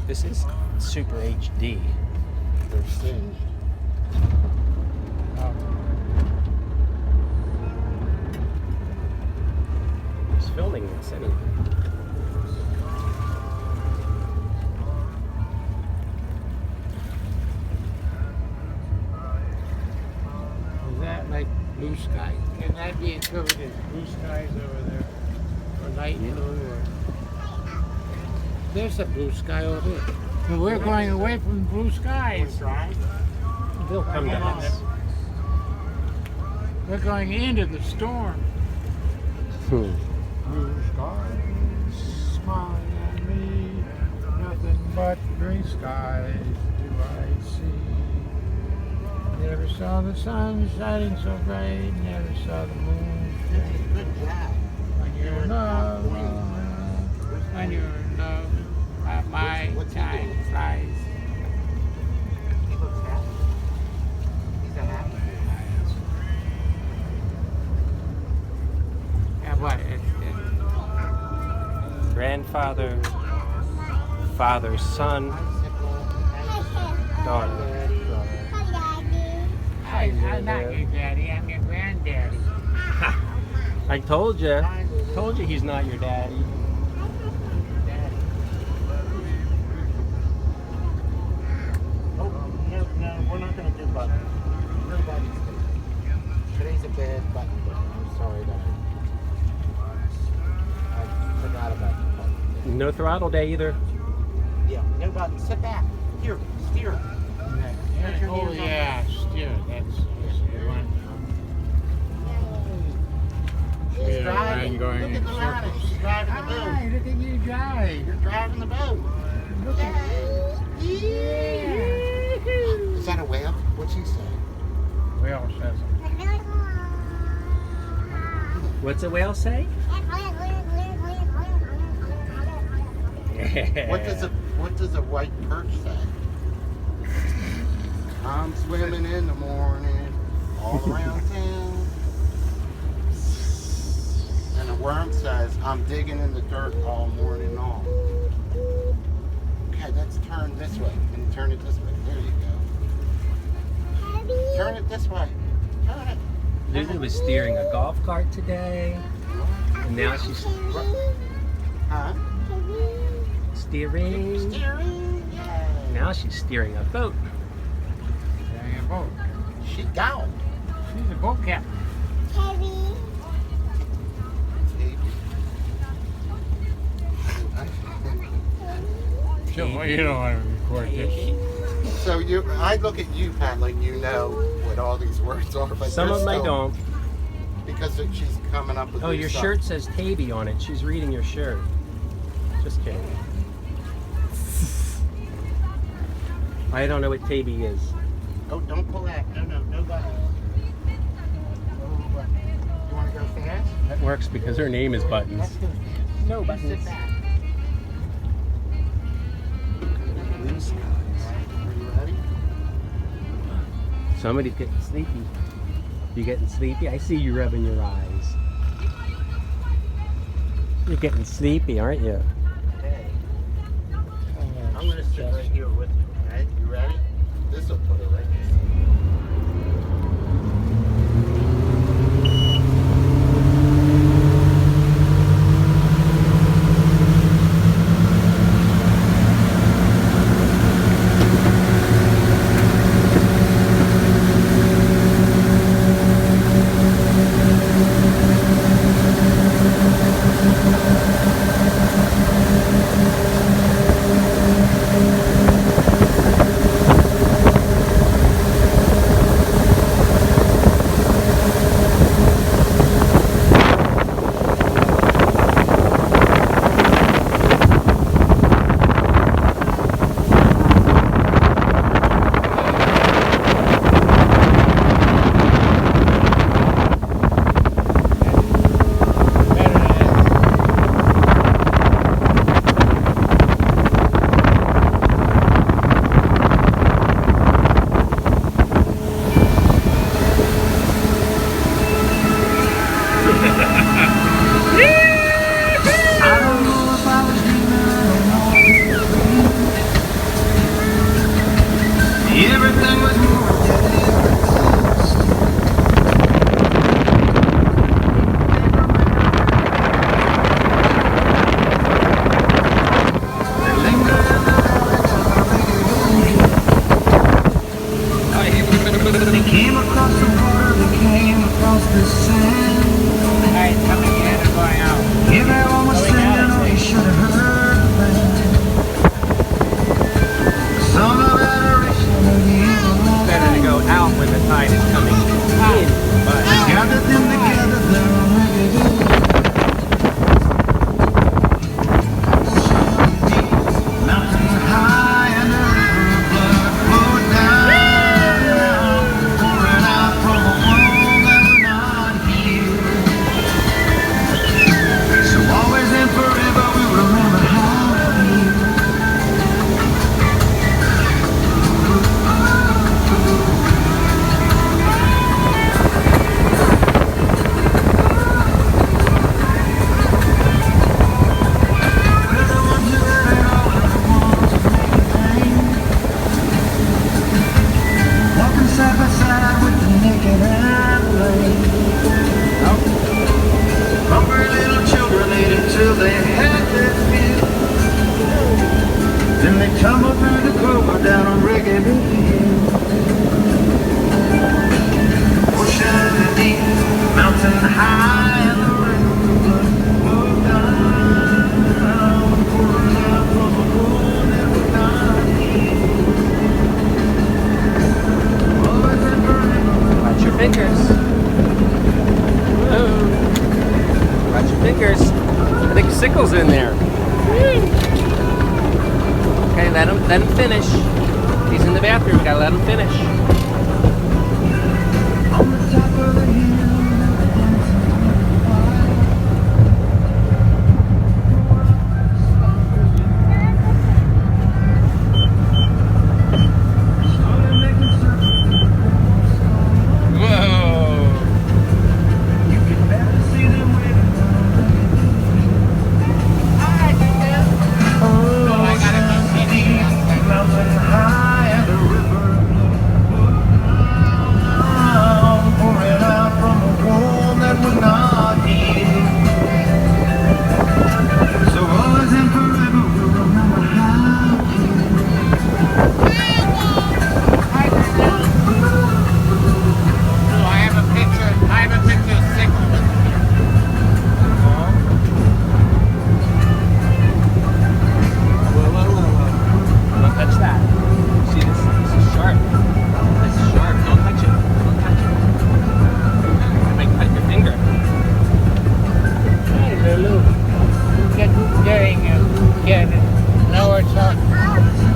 This is super HD. They're singed. Who's filming this anyway? Is that like blue sky? Can that be interpreted as blue skies over there? Or light blue? Or... There's a blue sky over there. And we're going away from blue skies. They'll come to us. We're going into the storm. Blue skies, smile at me. Nothing but gray skies do I see. Never saw the sun shining so bright. Never saw the moon. Good job. When you're in love, when you're in love, my time flies. He looks happy. He's a happy boy. Yeah, what? Grandfather, father, son, daughter. I'm not your daddy, I'm your granddaddy. I told you he's not your daddy. No, we're not going to do buttons. Nobody's Today's a bad button day. I'm sorry that I forgot about the button. No throttle day either. Yeah, no buttons. Sit back. Here, steer. Oh yeah, steer. That's the one. She's driving. Going Look in at the ladder. circles. She's driving the boat. Hi, look at you drive. You're driving the boat. Look at Is that a whale? What's he say? Whale says What's a whale say? What does a white perch say? I'm swimming in the morning, all around town. And a worm says, I'm digging in the dirt all morning long. Okay, let's turn this way. Can you turn it this way? There you go. Turn it this way. Turn it. Lulu was steering a golf cart today, and now she's Huh? steering. Steering. Yay. Now she's steering a boat. steering a boat. She gone. She's a boat captain. So, you don't want to record this. So I look at you, Pat, like you know what all these words are, but Some of them I still- don't. because she's coming up with. Oh, new your stuff. shirt says Tabby on it. She's reading your shirt. Just kidding. I don't know what Tabby is. Oh, don't pull that. No button. No button. You want to go fast? That works because her name is Buttons. Let's go fast. No You buttons. Sit back. Blue skies. Are you ready? Somebody's getting sleepy. You getting sleepy? I see you rubbing your eyes. You're getting sleepy, aren't you? Okay. I'm going to sit right here with you. Okay? You ready? This will put it right here. Okay, let him finish. He's in the bathroom. Gotta let him finish. On the top of the hill, started making circles. Whoa! You can barely see them waving. Mountain high and the river pouring out from a wall that would not heal. So always and forever we'll remember how. I have a picture of Sickle. Whoa. Don't touch that. See this? This is sharp. This is sharp. Don't touch it. Don't touch it. You might cut your finger. Hey, Lulu. Getting now it's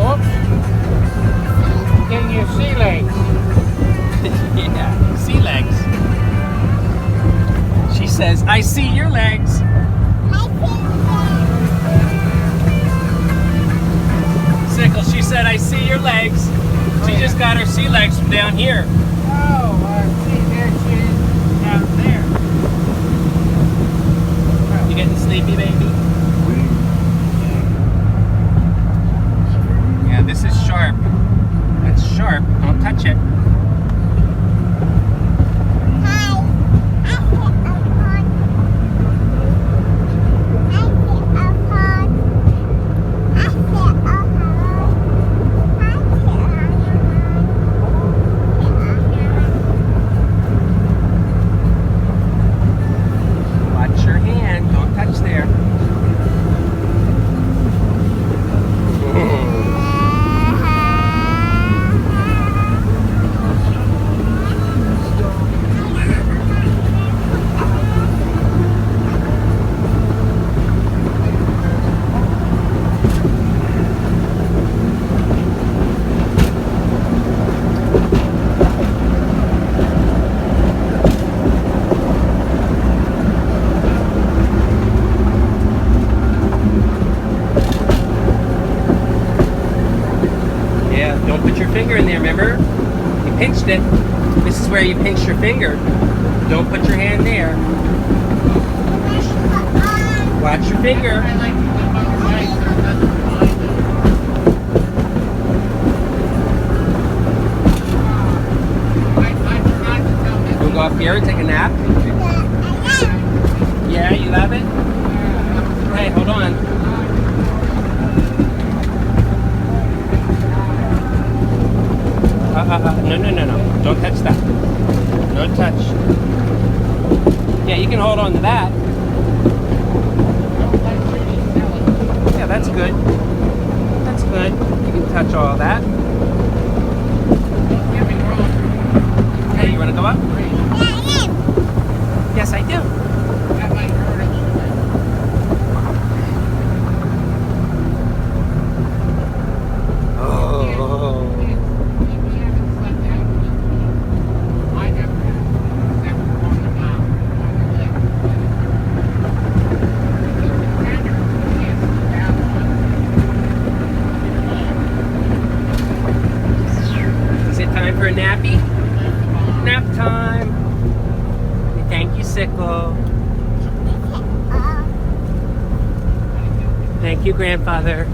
oops. Getting your sea legs. Yeah, sea legs. She says, I see your legs. Sickle, she said, I see your legs. She just got her sea legs from down here. Oh, see, there she is down there. You getting sleepy, baby? Yeah, this is sharp. That's sharp. Don't touch it. Watch your hand. Don't touch there. Yeah, don't put your finger in there, remember? You pinched it. This is where you pinch your finger. Don't put your hand there. Watch your finger. I like to go on the ice, there's nothing behind it. I forgot to tell Mikey. We'll go up here and take a nap. Yeah, you love it? Hey, hold on. No. Don't touch that. No touch. Yeah, you can hold on to that. Don't let Judy smell it. Yeah, that's good. That's good. You can touch all that. Don't get me wrong. Hey, you want to go up? Yes, I do. That might hurt it. Oh. If you haven't slept out, I never have. Except for on the mountain. Is it time for a nappy? Nap time. Thank you, Sickle. Thank you, grandfather.